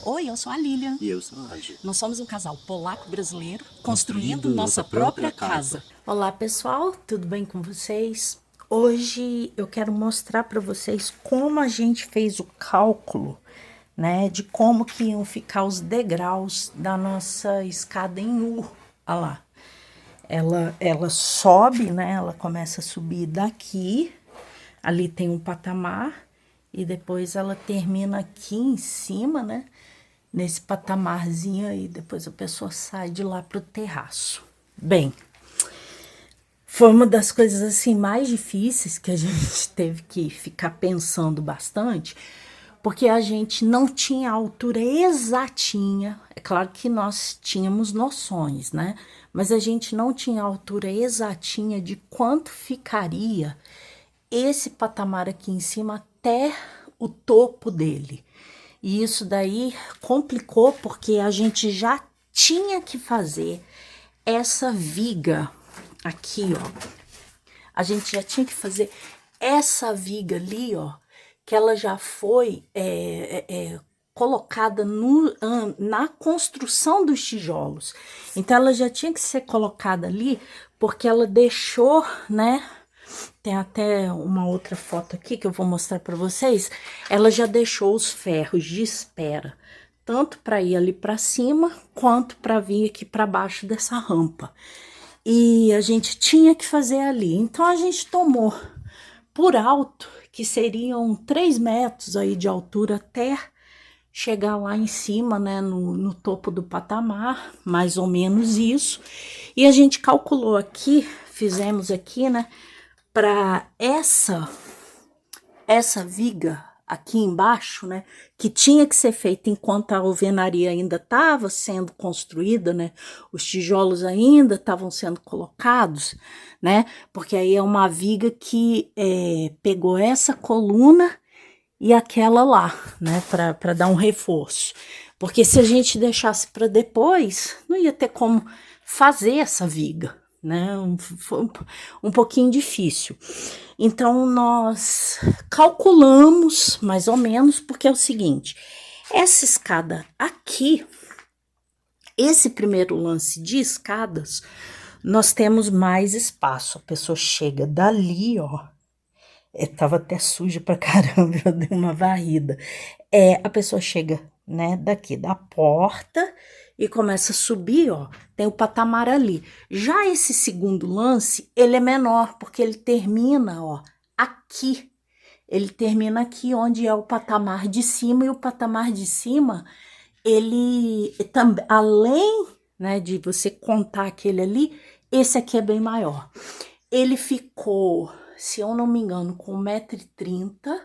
Oi, eu sou a Lilian. E eu sou a Ângela. Nós somos um casal polaco-brasileiro construindo nossa própria casa. Olá pessoal, tudo bem com vocês? Hoje eu quero mostrar para vocês como a gente fez o cálculo, né, de como que iam ficar os degraus da nossa escada em U. Olha lá, ela sobe, né, ela começa a subir daqui, ali tem um patamar e depois ela termina aqui em cima, né, nesse patamarzinho aí, depois a pessoa sai de lá pro terraço. Bem, foi uma das coisas assim mais difíceis que a gente teve que ficar pensando bastante, porque a gente não tinha a altura exatinha. É claro que nós tínhamos noções, né? Mas a gente não tinha a altura exatinha de quanto ficaria esse patamar aqui em cima até o topo dele. E isso daí complicou porque a gente já tinha que fazer essa viga aqui, ó. A gente já tinha que fazer essa viga ali, ó, que ela já foi colocada na construção dos tijolos. Então ela já tinha que ser colocada ali porque ela deixou, né? Tem até uma outra foto aqui que eu vou mostrar para vocês. Ela já deixou os ferros de espera, tanto para ir ali para cima, quanto para vir aqui para baixo dessa rampa. E a gente tinha que fazer ali. Então a gente tomou por alto que seriam 3 metros aí de altura até chegar lá em cima, né, no topo do patamar, mais ou menos isso. E a gente calculou aqui, fizemos aqui, né, para essa viga aqui embaixo, né, que tinha que ser feita enquanto a alvenaria ainda estava sendo construída, né, os tijolos ainda estavam sendo colocados, né, porque aí é uma viga que pegou essa coluna e aquela lá, né, para dar um reforço, porque se a gente deixasse para depois, não ia ter como fazer essa viga, né, foi um pouquinho difícil. Então nós calculamos mais ou menos, porque é o seguinte, essa escada aqui, esse primeiro lance de escadas, nós temos mais espaço. A pessoa chega dali, ó, tava até suja pra caramba, eu dei uma varrida. A pessoa chega, né, daqui da porta e começa a subir, ó, tem o patamar ali. Já esse segundo lance, ele é menor, porque ele termina, ó, aqui. Ele termina aqui, onde é o patamar de cima, e o patamar de cima, ele também, além, né, de você contar aquele ali, esse aqui é bem maior. Ele ficou, se eu não me engano, com 1,30 m,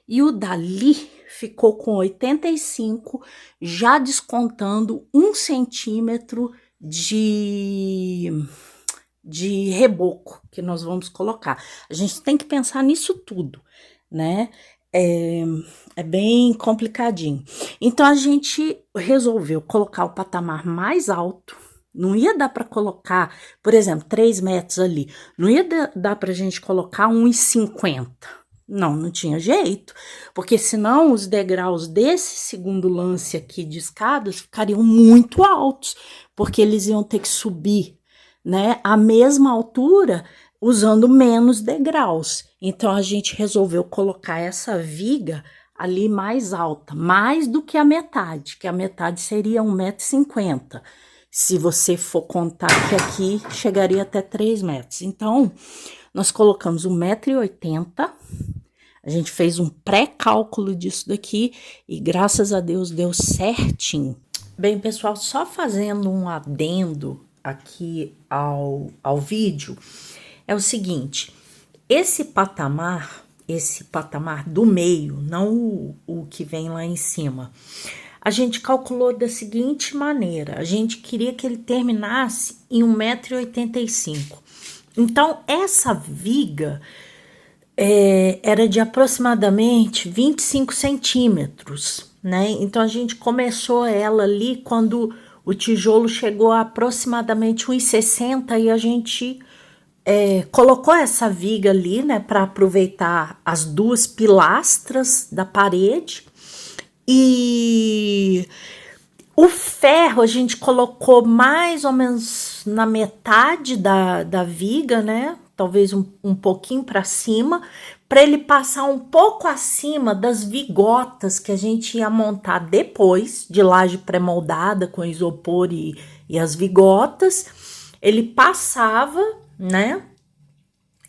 e o dali ficou com 85, já descontando 1 centímetro de reboco que nós vamos colocar. A gente tem que pensar nisso tudo, né? É bem complicadinho. Então a gente resolveu colocar o patamar mais alto. Não ia dar para colocar, por exemplo, 3 metros ali. Não ia dar para a gente colocar 1,50 m. Não tinha jeito, porque senão os degraus desse segundo lance aqui de escadas ficariam muito altos, porque eles iam ter que subir, né, a mesma altura, usando menos degraus. Então a gente resolveu colocar essa viga ali mais alta, mais do que a metade, que a metade seria 1,50 m. Se você for contar que aqui chegaria até 3 metros. Então, nós colocamos 1,80 m. A gente fez um pré-cálculo disso daqui e graças a Deus deu certinho. Bem, pessoal, só fazendo um adendo aqui ao vídeo, é o seguinte, esse patamar do meio, não o que vem lá em cima, a gente calculou da seguinte maneira, a gente queria que ele terminasse em 1,85 m. Então, essa viga era de aproximadamente 25 centímetros, né? Então, a gente começou ela ali quando o tijolo chegou a aproximadamente 1,60 m e a gente colocou essa viga ali, né, para aproveitar as duas pilastras da parede. E ferro a gente colocou mais ou menos na metade da viga, né? Talvez um pouquinho para cima, para ele passar um pouco acima das vigotas que a gente ia montar depois, de laje pré-moldada com isopor e as vigotas. Ele passava, né?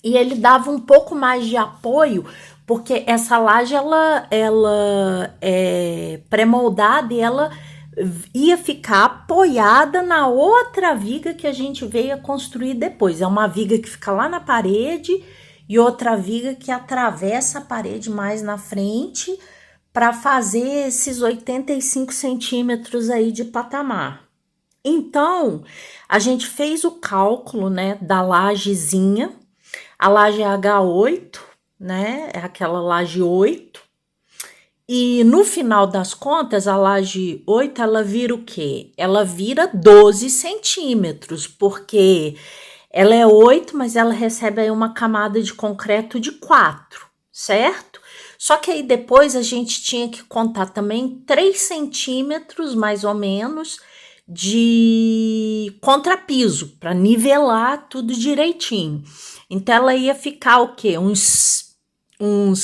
E ele dava um pouco mais de apoio, porque essa laje ela é pré-moldada e ela ia ficar apoiada na outra viga que a gente veio a construir depois. É uma viga que fica lá na parede e outra viga que atravessa a parede mais na frente para fazer esses 85 centímetros aí de patamar. Então, a gente fez o cálculo, né, da lajezinha. A laje é H8, né, é aquela laje 8. E no final das contas, a laje 8, ela vira o quê? Ela vira 12 centímetros, porque ela é 8, mas ela recebe aí uma camada de concreto de 4, certo? Só que aí depois a gente tinha que contar também 3 centímetros, mais ou menos, de contrapiso, para nivelar tudo direitinho. Então, ela ia ficar o quê? Uns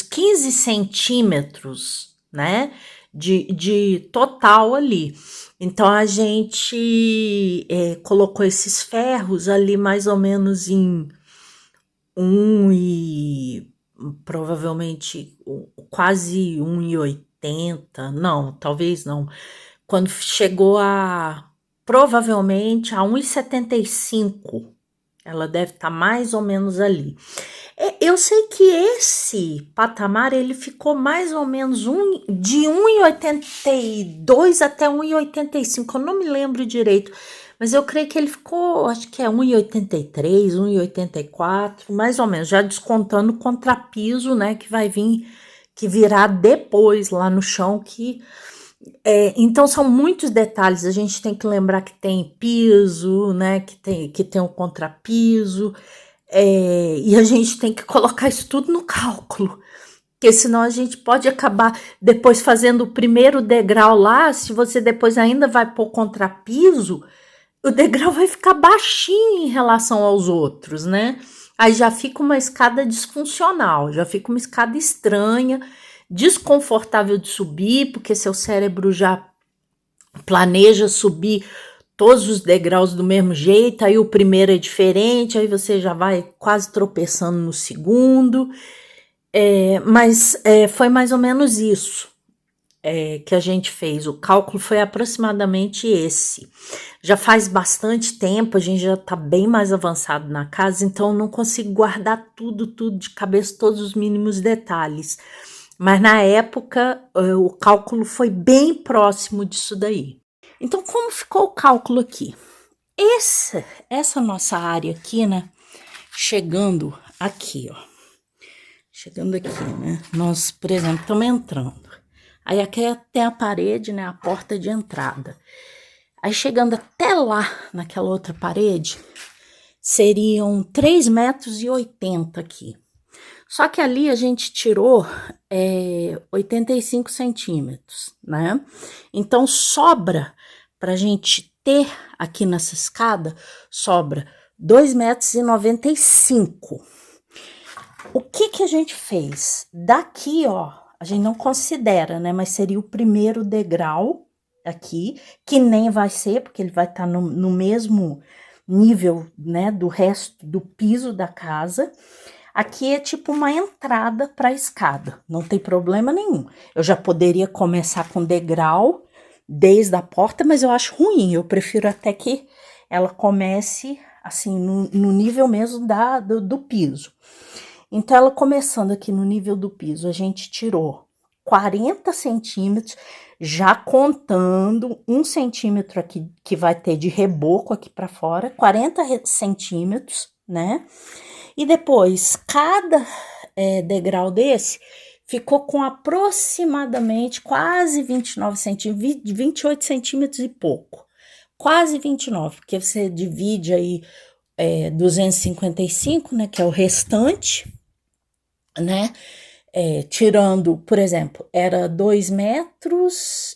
15 centímetros, né? De total ali. Então, a gente colocou esses ferros ali mais ou menos em provavelmente quase 1,80. Não, talvez não. Quando chegou provavelmente a 1,75, ela deve estar mais ou menos ali. Eu sei que esse patamar ele ficou mais ou menos de 1,82 até 1,85, eu não me lembro direito, mas eu creio que ele ficou, acho que é 1,83, 1,84, mais ou menos, já descontando o contrapiso, né, que vai vir, que virá depois lá no chão, que então são muitos detalhes. A gente tem que lembrar que tem piso, né? Que tem o contrapiso, e a gente tem que colocar isso tudo no cálculo, porque senão a gente pode acabar depois fazendo o primeiro degrau lá. Se você depois ainda vai pôr contrapiso, o degrau vai ficar baixinho em relação aos outros, né? Aí já fica uma escada disfuncional, já fica uma escada estranha, desconfortável de subir, porque seu cérebro já planeja subir todos os degraus do mesmo jeito, aí o primeiro é diferente, aí você já vai quase tropeçando no segundo, mas foi mais ou menos isso que a gente fez. O cálculo foi aproximadamente esse. Já faz bastante tempo, a gente já está bem mais avançado na casa, então eu não consigo guardar tudo de cabeça, todos os mínimos detalhes. Mas na época, o cálculo foi bem próximo disso daí. Então, como ficou o cálculo aqui? Essa nossa área aqui, né? Chegando aqui, ó. Chegando aqui, né? Nós, por exemplo, estamos entrando. Aí aqui tem a parede, né? A porta de entrada. Aí chegando até lá, naquela outra parede, seriam 3,80 metros aqui. Só que ali a gente tirou 85 centímetros, né? Então sobra pra gente ter aqui nessa escada, sobra 2,95 metros. O que a gente fez? Daqui, ó, a gente não considera, né? Mas seria o primeiro degrau aqui, que nem vai ser, porque ele vai estar no mesmo nível, né, do resto do piso da casa. Aqui é tipo uma entrada para a escada, não tem problema nenhum. Eu já poderia começar com degrau desde a porta, mas eu acho ruim. Eu prefiro até que ela comece assim no nível mesmo do piso. Então, ela começando aqui no nível do piso, a gente tirou 40 centímetros, já contando 1 centímetro aqui que vai ter de reboco aqui para fora, 40 centímetros, né? E depois, cada degrau desse ficou com aproximadamente quase 29 centímetros, 28 centímetros e pouco. Quase 29, porque você divide aí 255, né, que é o restante, né? Tirando, por exemplo, era 2,95 metros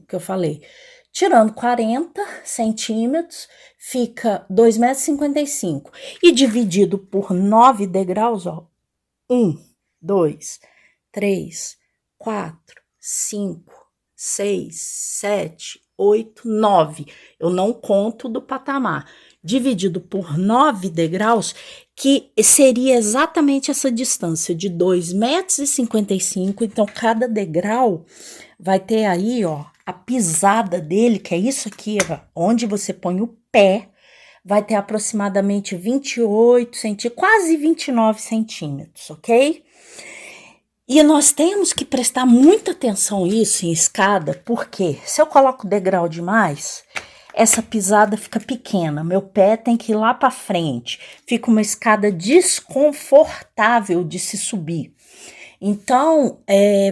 que eu falei. Tirando 40 centímetros, fica 2,55 m. E dividido por 9 degraus, ó. 1, 2, 3, 4, 5, 6, 7, 8, 9. Eu não conto do patamar. Dividido por 9 degraus, que seria exatamente essa distância de 2,55 m. Então, cada degrau vai ter aí, ó, a pisada dele, que é isso aqui, ó, onde você põe o pé, vai ter aproximadamente 28 centímetros, quase 29 centímetros, ok? E nós temos que prestar muita atenção nisso em escada, porque se eu coloco degrau demais, essa pisada fica pequena, meu pé tem que ir lá para frente, fica uma escada desconfortável de se subir. Então,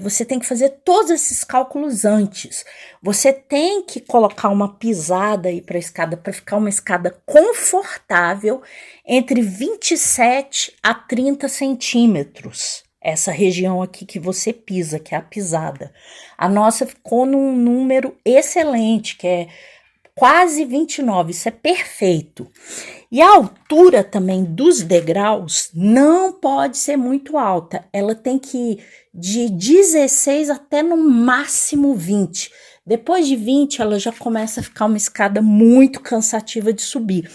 você tem que fazer todos esses cálculos antes. Você tem que colocar uma pisada aí para a escada, para ficar uma escada confortável entre 27 a 30 centímetros. Essa região aqui que você pisa, que é a pisada. A nossa ficou num número excelente, que é quase 29, isso é perfeito. E a altura também dos degraus não pode ser muito alta, ela tem que ir de 16 até no máximo 20. Depois de 20, ela já começa a ficar uma escada muito cansativa de subir.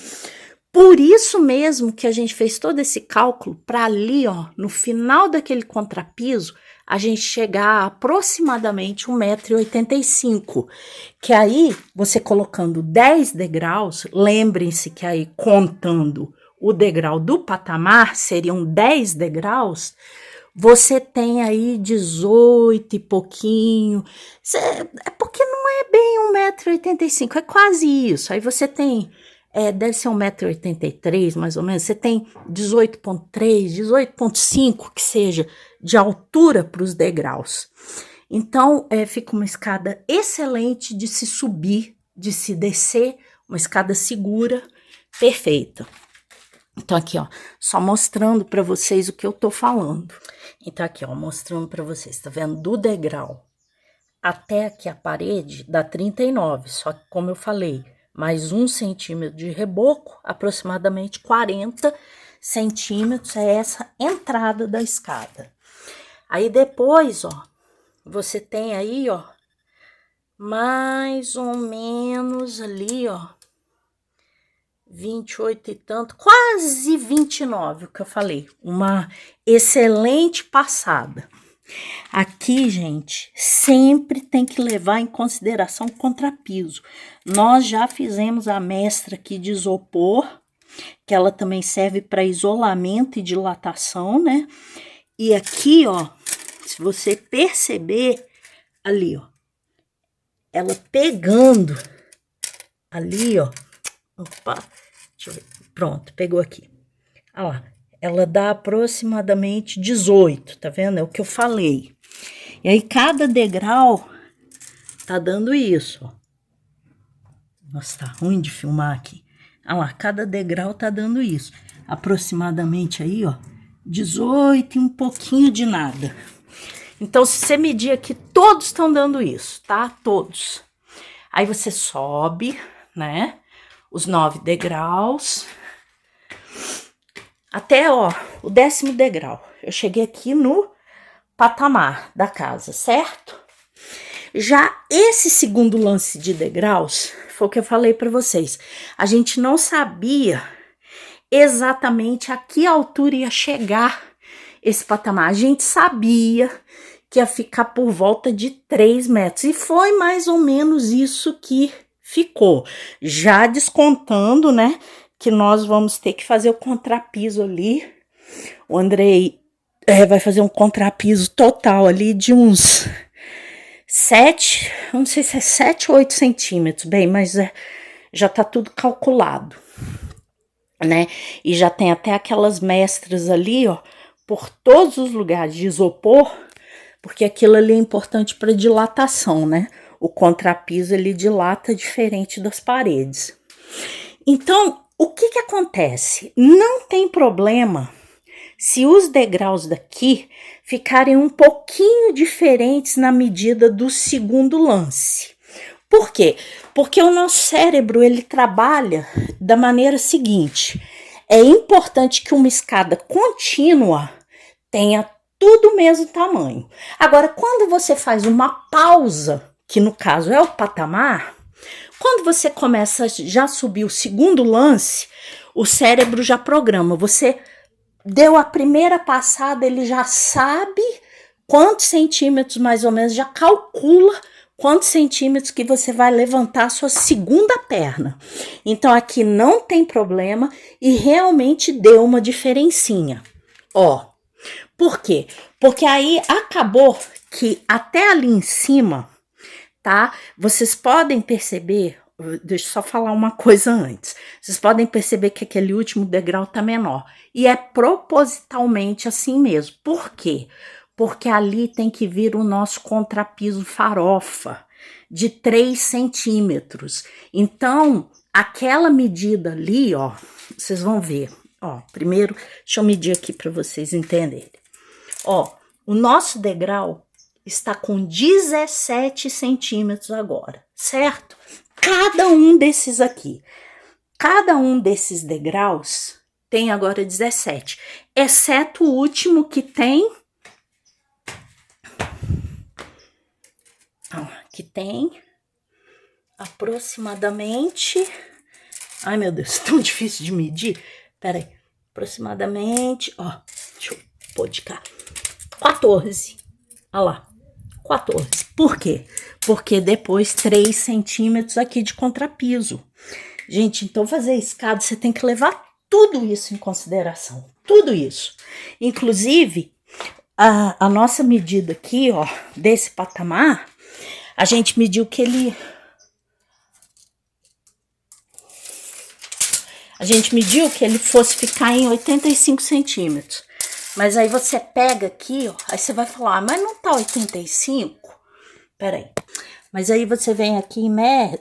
Por isso mesmo que a gente fez todo esse cálculo para ali, ó, no final daquele contrapiso, a gente chegar a aproximadamente 1,85 m, que aí, você colocando 10 degraus, lembrem-se que aí contando o degrau do patamar, seriam 10 degraus, você tem aí 18 e pouquinho, é porque não é bem 1,85 m, é quase isso, aí você tem... deve ser 1,83 m, mais ou menos. Você tem 18,3, 18,5 que seja de altura para os degraus. Então, fica uma escada excelente de se subir, de se descer, uma escada segura, perfeita. Então, aqui, ó, só mostrando para vocês o que eu tô falando. Então, aqui, ó, mostrando para vocês, tá vendo? Do degrau até aqui a parede dá 39, só que como eu falei, mais 1 centímetro de reboco, aproximadamente 40 centímetros é essa entrada da escada. Aí depois, ó, você tem aí, ó, mais ou menos ali, ó, 28 e tanto, quase 29, o que eu falei, uma excelente passada. Aqui, gente, sempre tem que levar em consideração o contrapiso. Nós já fizemos a mestra aqui de isopor, que ela também serve para isolamento e dilatação, né? E aqui, ó, se você perceber, ali, ó, ela pegando ali, ó, opa, deixa eu ver, pronto, pegou aqui. Olha lá. Ela dá aproximadamente 18, tá vendo? É o que eu falei. E aí, cada degrau tá dando isso, ó. Nossa, tá ruim de filmar aqui. Olha lá, cada degrau tá dando isso. Aproximadamente aí, ó, 18 e um pouquinho de nada. Então, se você medir aqui, todos estão dando isso, tá? Todos. Aí, você sobe, né? Os 9 degraus... Até, ó, o 10º degrau. Eu cheguei aqui no patamar da casa, certo? Já esse segundo lance de degraus, foi o que eu falei para vocês. A gente não sabia exatamente a que altura ia chegar esse patamar. A gente sabia que ia ficar por volta de 3 metros. E foi mais ou menos isso que ficou. Já descontando, né? Que nós vamos ter que fazer o contrapiso ali. O Andrei vai fazer um contrapiso total ali de uns 7, não sei se é 7 ou 8 centímetros, bem, mas já tá tudo calculado, né? E já tem até aquelas mestras ali, ó, por todos os lugares de isopor, porque aquilo ali é importante para dilatação, né? O contrapiso ele dilata diferente das paredes. Então, o que que acontece? Não tem problema se os degraus daqui ficarem um pouquinho diferentes na medida do segundo lance. Por quê? Porque o nosso cérebro, ele trabalha da maneira seguinte: é importante que uma escada contínua tenha tudo o mesmo tamanho. Agora, quando você faz uma pausa, que no caso é o patamar, quando você começa já a subir o segundo lance, o cérebro já programa. Você deu a primeira passada, ele já sabe quantos centímetros mais ou menos, já calcula quantos centímetros que você vai levantar a sua segunda perna. Então aqui não tem problema e realmente deu uma diferencinha. Ó, por quê? Porque aí acabou que até ali em cima, tá? Vocês podem perceber, deixa eu só falar uma coisa antes. Vocês podem perceber que aquele último degrau tá menor. E é propositalmente assim mesmo. Por quê? Porque ali tem que vir o nosso contrapiso farofa de 3 centímetros. Então, aquela medida ali, ó, vocês vão ver. Ó, primeiro, deixa eu medir aqui para vocês entenderem. Ó, o nosso degrau está com 17 centímetros agora, certo? Cada um desses aqui, cada um desses degraus tem agora 17, exceto o último que tem... que tem aproximadamente... Ai, meu Deus, tão difícil de medir. Pera aí, aproximadamente... Ó, deixa eu pôr de cá. 14. Olha lá, 14. Por quê? Porque depois 3 centímetros aqui de contrapiso. Gente, então fazer escada, você tem que levar tudo isso em consideração. Tudo isso. Inclusive, a nossa medida aqui, ó, desse patamar, a gente mediu que ele... A gente mediu que ele fosse ficar em 85 centímetros. Mas aí você pega aqui, ó, aí você vai falar, mas não tá 85? Peraí. Mas aí você vem aqui e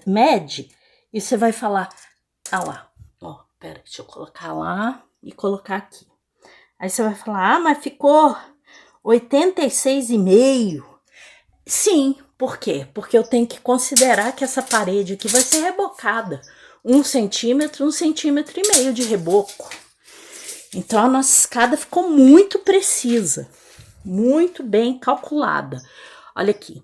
mede e você vai falar, ah lá, ó, peraí, deixa eu colocar lá e colocar aqui. Aí você vai falar, mas ficou 86,5. Sim, por quê? Porque eu tenho que considerar que essa parede aqui vai ser rebocada. 1 centímetro, 1,5 centímetros de reboco. Então a nossa escada ficou muito precisa, muito bem calculada. Olha aqui.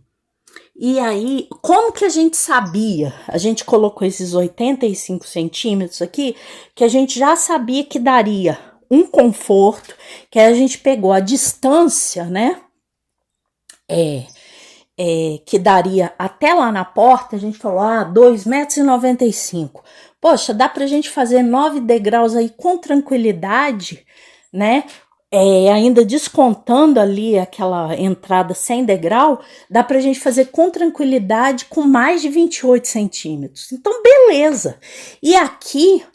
E aí, como que a gente sabia? A gente colocou esses 85 centímetros aqui, que a gente já sabia que daria um conforto, que a gente pegou a distância, né? Que daria até lá na porta, a gente falou, 2,95 metros. Poxa, dá pra gente fazer 9 degraus aí com tranquilidade, né? Ainda descontando ali aquela entrada sem degrau, dá pra gente fazer com tranquilidade com mais de 28 centímetros. Então, beleza. E aqui,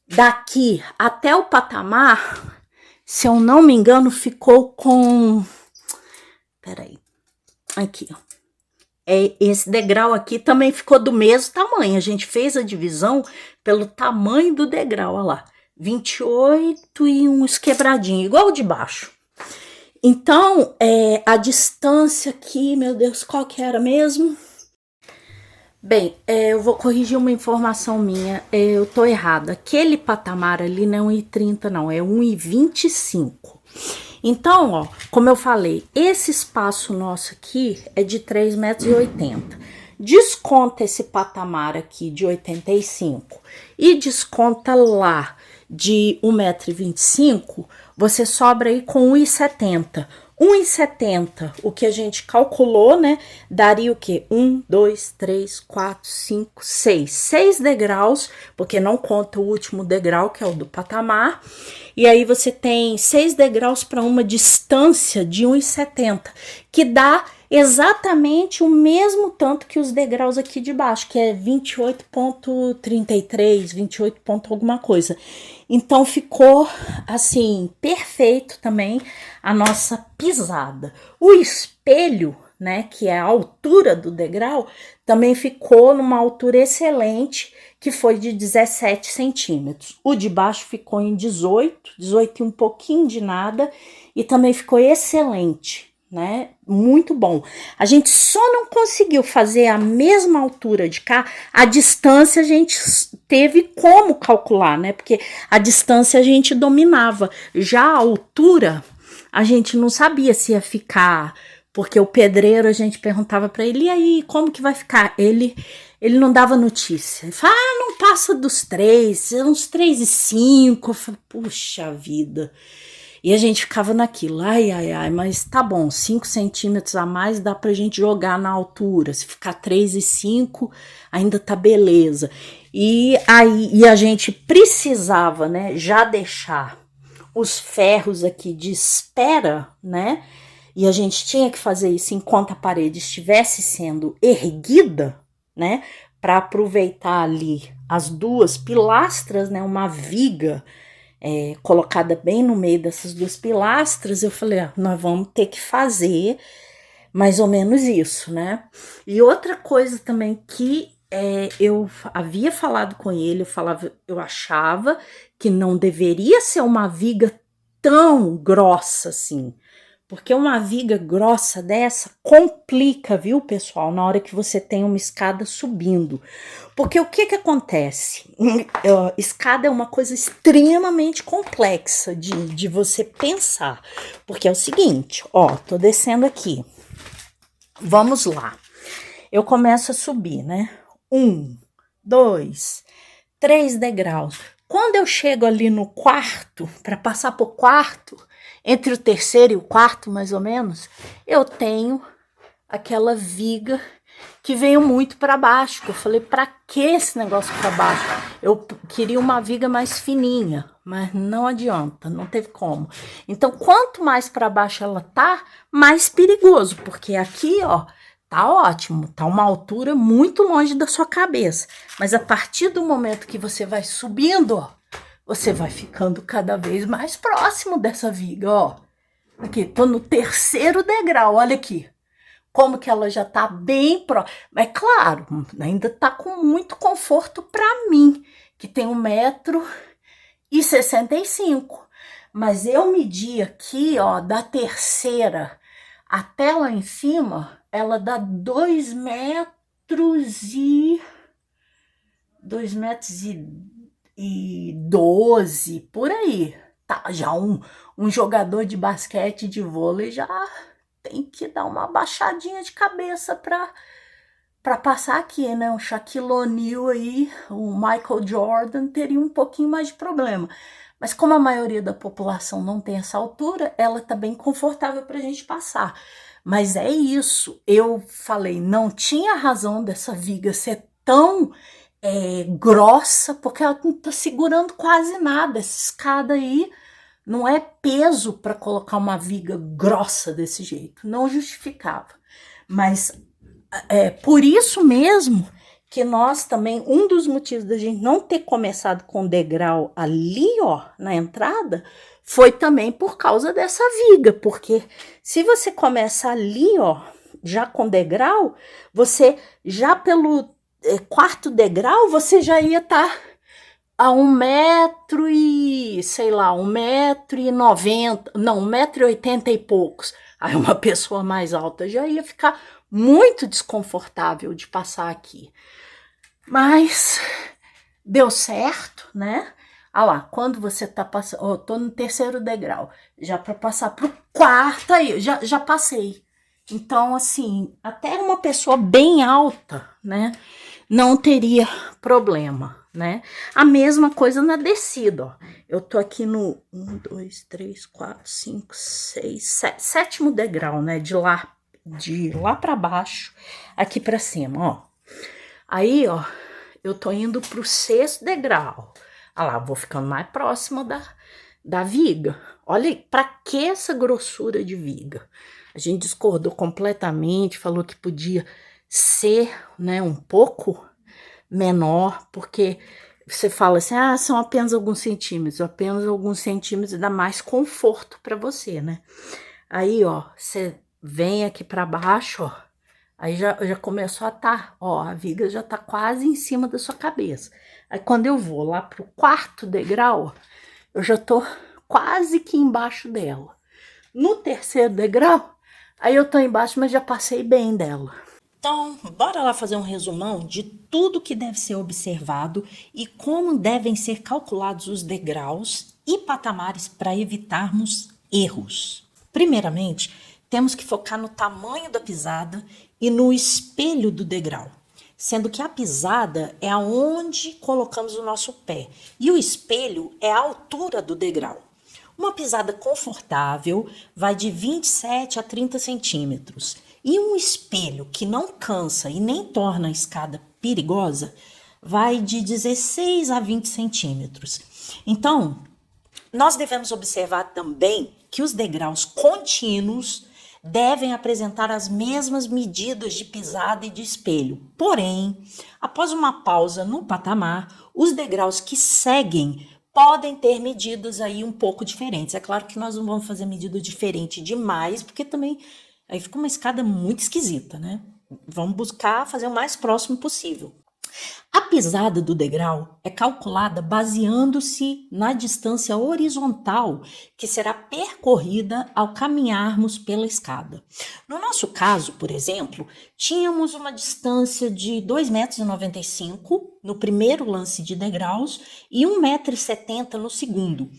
daqui até o patamar, se eu não me engano, ficou com... Peraí. Aqui, ó. Esse degrau aqui também ficou do mesmo tamanho. A gente fez a divisão pelo tamanho do degrau, olha lá. 28 e uns quebradinhos, igual o de baixo. Então, a distância aqui, meu Deus, qual que era mesmo? Bem, eu vou corrigir uma informação minha, eu tô errada. Aquele patamar ali não é 1,30 não, é 1,25. Então, ó, como eu falei, esse espaço nosso aqui é de 3,80 metros. Desconta esse patamar aqui de 85 e desconta lá de 1,25 metro, você sobra aí com 1,70. 1,70, o que a gente calculou, né? Daria o quê? 1, 2, 3, 4, 5, 6. 6 degraus, porque não conta o último degrau, que é o do patamar. E aí você tem 6 degraus para uma distância de 1,70, que dá exatamente o mesmo tanto que os degraus aqui de baixo, que é 28,33, 28 ponto alguma coisa. Então ficou assim perfeito também a nossa pisada. O espelho, né, que é a altura do degrau, também ficou numa altura excelente, que foi de 17 centímetros. O de baixo ficou em 18 e um pouquinho de nada, e também ficou excelente, né? Muito bom. A gente só não conseguiu fazer a mesma altura de cá. A distância a gente teve como calcular, né? Porque a distância a gente dominava. Já a altura, a gente não sabia se ia ficar, porque o pedreiro, a gente perguntava para ele, e aí, como que vai ficar? Ele não dava notícia. Ele falava, não passa dos 3, uns 3,5. Eu falei, puxa vida. E a gente ficava naquilo, ai, mas tá bom, 5 centímetros a mais dá pra gente jogar na altura. Se ficar 3,5, ainda tá beleza. E aí a gente precisava, né, já deixar os ferros aqui de espera, né? E a gente tinha que fazer isso enquanto a parede estivesse sendo erguida, né? Para aproveitar ali as 2 pilastras, né? Uma viga colocada bem no meio dessas 2 pilastras. Eu falei, nós vamos ter que fazer mais ou menos isso, né? E outra coisa também que eu havia falado com ele, eu achava que não deveria ser uma viga tão grossa assim, porque uma viga grossa dessa complica, viu, pessoal, na hora que você tem uma escada subindo. Porque o que acontece? Escada é uma coisa extremamente complexa de você pensar. Porque é o seguinte, ó, tô descendo aqui. Vamos lá. Eu começo a subir, né? 1, 2, 3 degraus. Quando eu chego ali no quarto, para passar pro quarto, entre o terceiro e o quarto, mais ou menos, eu tenho aquela viga que veio muito para baixo. Que eu falei, para que esse negócio para baixo? Eu queria uma viga mais fininha, mas não adianta, não teve como. Então, quanto mais para baixo ela tá, mais perigoso, porque aqui, ó, tá ótimo, tá uma altura muito longe da sua cabeça. Mas a partir do momento que você vai subindo, ó, você vai ficando cada vez mais próximo dessa viga, ó. Aqui, tô no 3º degrau, olha aqui. Como que ela já tá bem próxima. É claro, ainda tá com muito conforto para mim, que tem 1,65 m. Mas eu medi aqui, ó, da 3ª até lá em cima, ela dá 2,12 m, por aí. Tá, já um jogador de basquete, de vôlei, já tem que dar uma baixadinha de cabeça para passar aqui, né? O Shaquille O'Neal aí, o Michael Jordan teria um pouquinho mais de problema. Mas como a maioria da população não tem essa altura, ela tá bem confortável para a gente passar. Mas é isso, eu falei, não tinha razão dessa viga ser tão grossa, porque ela não tá segurando quase nada. Essa escada aí não é peso para colocar uma viga grossa desse jeito, não justificava. Mas por isso mesmo que nós também, um dos motivos da gente não ter começado com degrau ali, ó, na entrada, foi também por causa dessa viga, porque se você começa ali, ó, já com degrau, você já pelo 4º degrau, você já ia estar a 1,90 m, sei lá, 1,90 m, não, 1,80 m e poucos. Aí uma pessoa mais alta já ia ficar muito desconfortável de passar aqui. Mas deu certo, né? Ah lá, quando você tá passando, ó, tô no 3º degrau, já para passar pro 4º aí, já passei. Então, assim, até uma pessoa bem alta, né, não teria problema, né? A mesma coisa na descida, ó. Eu tô aqui no 1, 2, 3, 4, 5, 6, 7, 7º degrau, né? De lá para baixo, aqui para cima, ó. Aí, ó, eu tô indo pro 6º degrau. Ah lá, vou ficando mais próxima da viga. Olha aí, pra que essa grossura de viga? A gente discordou completamente, falou que podia ser, né, um pouco menor, porque você fala assim, são apenas alguns centímetros dá mais conforto para você, né? Aí, ó, você vem aqui para baixo, ó, aí já começou a ó, a viga já tá quase em cima da sua cabeça. Aí quando eu vou lá pro 4º degrau, eu já tô quase que embaixo dela. No 3º degrau, Aí eu tô embaixo, mas já passei bem dela. Então, bora lá fazer um resumão de tudo que deve ser observado e como devem ser calculados os degraus e patamares para evitarmos erros. Primeiramente, temos que focar no tamanho da pisada e no espelho do degrau, sendo que a pisada é aonde colocamos o nosso pé e o espelho é a altura do degrau. Uma pisada confortável vai de 27 a 30 centímetros. E um espelho que não cansa e nem torna a escada perigosa vai de 16 a 20 centímetros. Então, nós devemos observar também que os degraus contínuos devem apresentar as mesmas medidas de pisada e de espelho. Porém, após uma pausa no patamar, os degraus que seguem podem ter medidas aí um pouco diferentes. É claro que nós não vamos fazer medida diferente demais, porque também aí fica uma escada muito esquisita, né? Vamos buscar fazer o mais próximo possível. A pisada do degrau é calculada baseando-se na distância horizontal que será percorrida ao caminharmos pela escada. No nosso caso, por exemplo, tínhamos uma distância de 2,95 metros no primeiro lance de degraus e 1,70 m no segundo.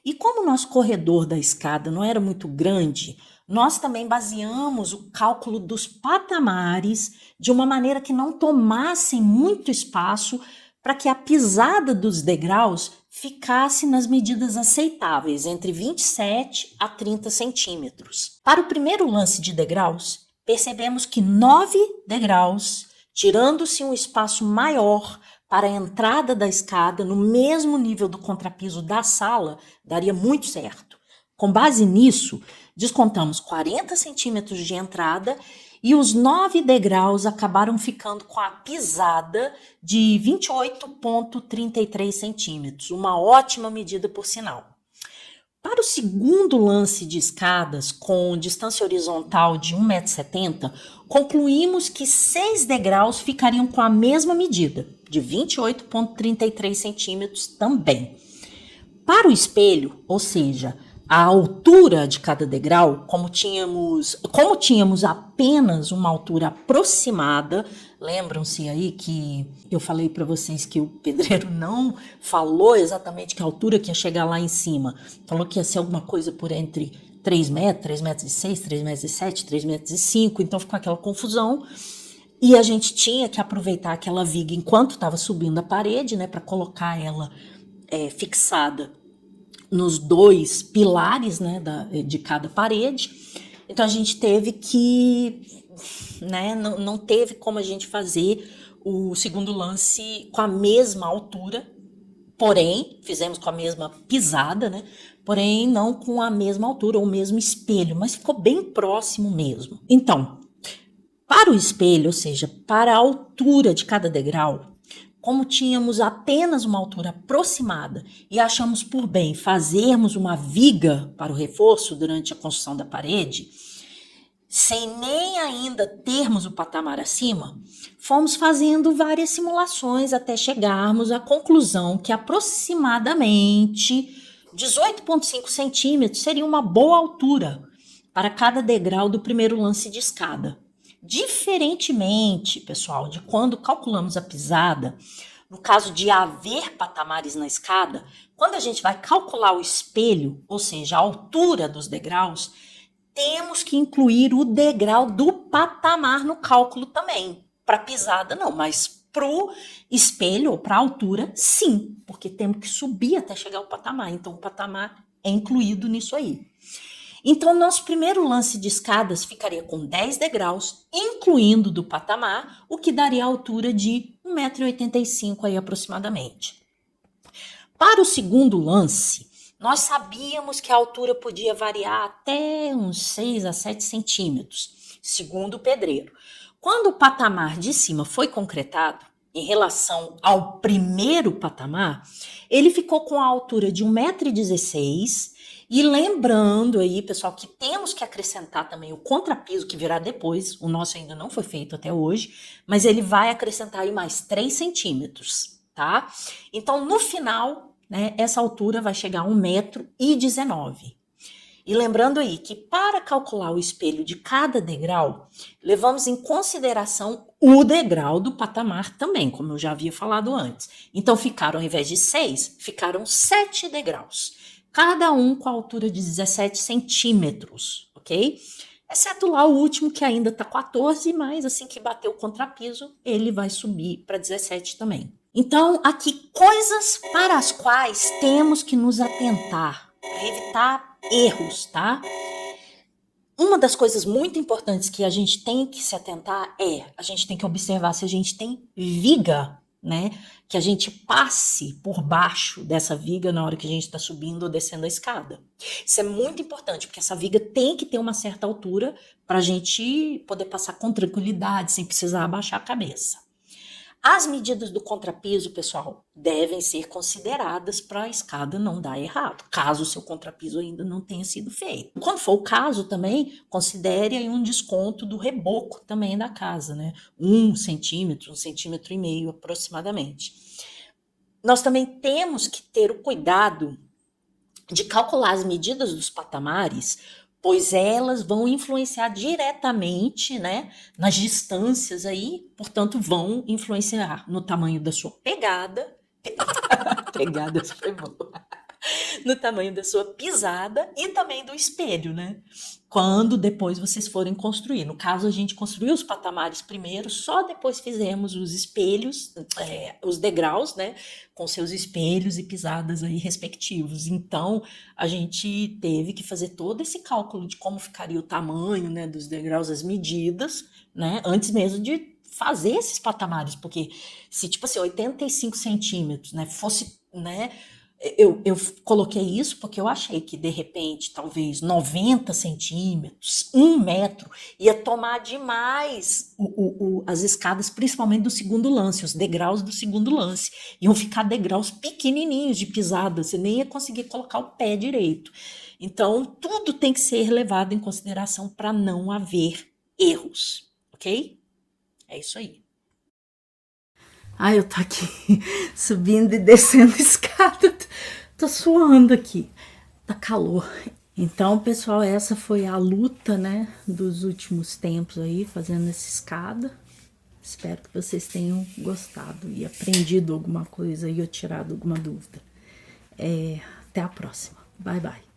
E como o nosso corredor da escada não era muito grande, nós também baseamos o cálculo dos patamares de uma maneira que não tomassem muito espaço para que a pisada dos degraus ficasse nas medidas aceitáveis, entre 27 a 30 centímetros. Para o primeiro lance de degraus, percebemos que 9 degraus, tirando-se um espaço maior para a entrada da escada no mesmo nível do contrapiso da sala, daria muito certo. Com base nisso, descontamos 40 centímetros de entrada e os 9 degraus acabaram ficando com a pisada de 28,33 centímetros, uma ótima medida por sinal. Para o segundo lance de escadas, com distância horizontal de 1,70 m, concluímos que 6 degraus ficariam com a mesma medida, de 28,33 centímetros também. Para o espelho, ou seja, a altura de cada degrau, como tínhamos apenas uma altura aproximada, lembram-se aí que eu falei para vocês que o pedreiro não falou exatamente que altura que ia chegar lá em cima, falou que ia ser alguma coisa por entre 3 metros, 3 metros e 6, 3 metros e 7, 3 metros e 5, então ficou aquela confusão. E a gente tinha que aproveitar aquela viga enquanto estava subindo a parede, né, para colocar ela fixada nos 2 pilares, né, de cada parede. Então a gente teve que, né, não teve como a gente fazer o segundo lance com a mesma altura, porém, fizemos com a mesma pisada, né, porém não com a mesma altura ou o mesmo espelho, mas ficou bem próximo mesmo. Então, para o espelho, ou seja, para a altura de cada degrau, como tínhamos apenas uma altura aproximada e achamos por bem fazermos uma viga para o reforço durante a construção da parede, sem nem ainda termos o patamar acima, fomos fazendo várias simulações até chegarmos à conclusão que aproximadamente 18,5 centímetros seria uma boa altura para cada degrau do primeiro lance de escada. Diferentemente, pessoal, de quando calculamos a pisada, no caso de haver patamares na escada, quando a gente vai calcular o espelho, ou seja, a altura dos degraus, temos que incluir o degrau do patamar no cálculo também. Para pisada, não, mas para o espelho ou para a altura, sim, porque temos que subir até chegar ao patamar. Então, o patamar é incluído nisso aí. Então, nosso primeiro lance de escadas ficaria com 10 degraus, incluindo do patamar, o que daria a altura de 1,85 m aí aproximadamente. Para o segundo lance, nós sabíamos que a altura podia variar até uns 6 a 7 centímetros, segundo o pedreiro. Quando o patamar de cima foi concretado, em relação ao primeiro patamar, ele ficou com a altura de 1,16 m. E lembrando aí, pessoal, que temos que acrescentar também o contrapiso, que virá depois, o nosso ainda não foi feito até hoje, mas ele vai acrescentar aí mais 3 centímetros, tá? Então, no final, né, essa altura vai chegar a 1,19 m. E lembrando aí que para calcular o espelho de cada degrau, levamos em consideração o degrau do patamar também, como eu já havia falado antes. Então ficaram, ao invés de 6, ficaram 7 degraus, cada um com a altura de 17 centímetros, ok? Exceto lá o último, que ainda está 14, mas assim que bater o contrapiso, ele vai subir para 17 também. Então, aqui, coisas para as quais temos que nos atentar, para evitar erros, tá? Uma das coisas muito importantes que a gente tem que se atentar a gente tem que observar se a gente tem viga, né? Que a gente passe por baixo dessa viga na hora que a gente está subindo ou descendo a escada. Isso é muito importante, porque essa viga tem que ter uma certa altura para a gente poder passar com tranquilidade, sem precisar abaixar a cabeça. As medidas do contrapiso, pessoal, devem ser consideradas para a escada não dar errado, caso o seu contrapiso ainda não tenha sido feito. Quando for o caso também, considere aí um desconto do reboco também da casa, né? 1 centímetro, 1,5 centímetros aproximadamente. Nós também temos que ter o cuidado de calcular as medidas dos patamares, pois elas vão influenciar diretamente, né, nas distâncias aí, portanto, vão influenciar no tamanho da sua pegada. Pegada, isso foi boa. No tamanho da sua pisada e também do espelho, né? Quando depois vocês forem construir. No caso, a gente construiu os patamares primeiro, só depois fizemos os espelhos, os degraus, né? Com seus espelhos e pisadas aí respectivos. Então, a gente teve que fazer todo esse cálculo de como ficaria o tamanho, né, dos degraus, as medidas, né? Antes mesmo de fazer esses patamares, porque se, tipo assim, 85 centímetros, né, fosse, né, eu coloquei isso porque eu achei que, de repente, talvez 90 centímetros, 1 metro, ia tomar demais as escadas, principalmente do segundo lance, os degraus do segundo lance. Iam ficar degraus pequenininhos de pisada, você nem ia conseguir colocar o pé direito. Então, tudo tem que ser levado em consideração para não haver erros, ok? É isso aí. Ai, eu tô aqui subindo e descendo a escada, tô suando aqui, tá calor. Então, pessoal, essa foi a luta, né, dos últimos tempos aí, fazendo essa escada. Espero que vocês tenham gostado e aprendido alguma coisa aí ou tirado alguma dúvida. Até a próxima. Bye, bye.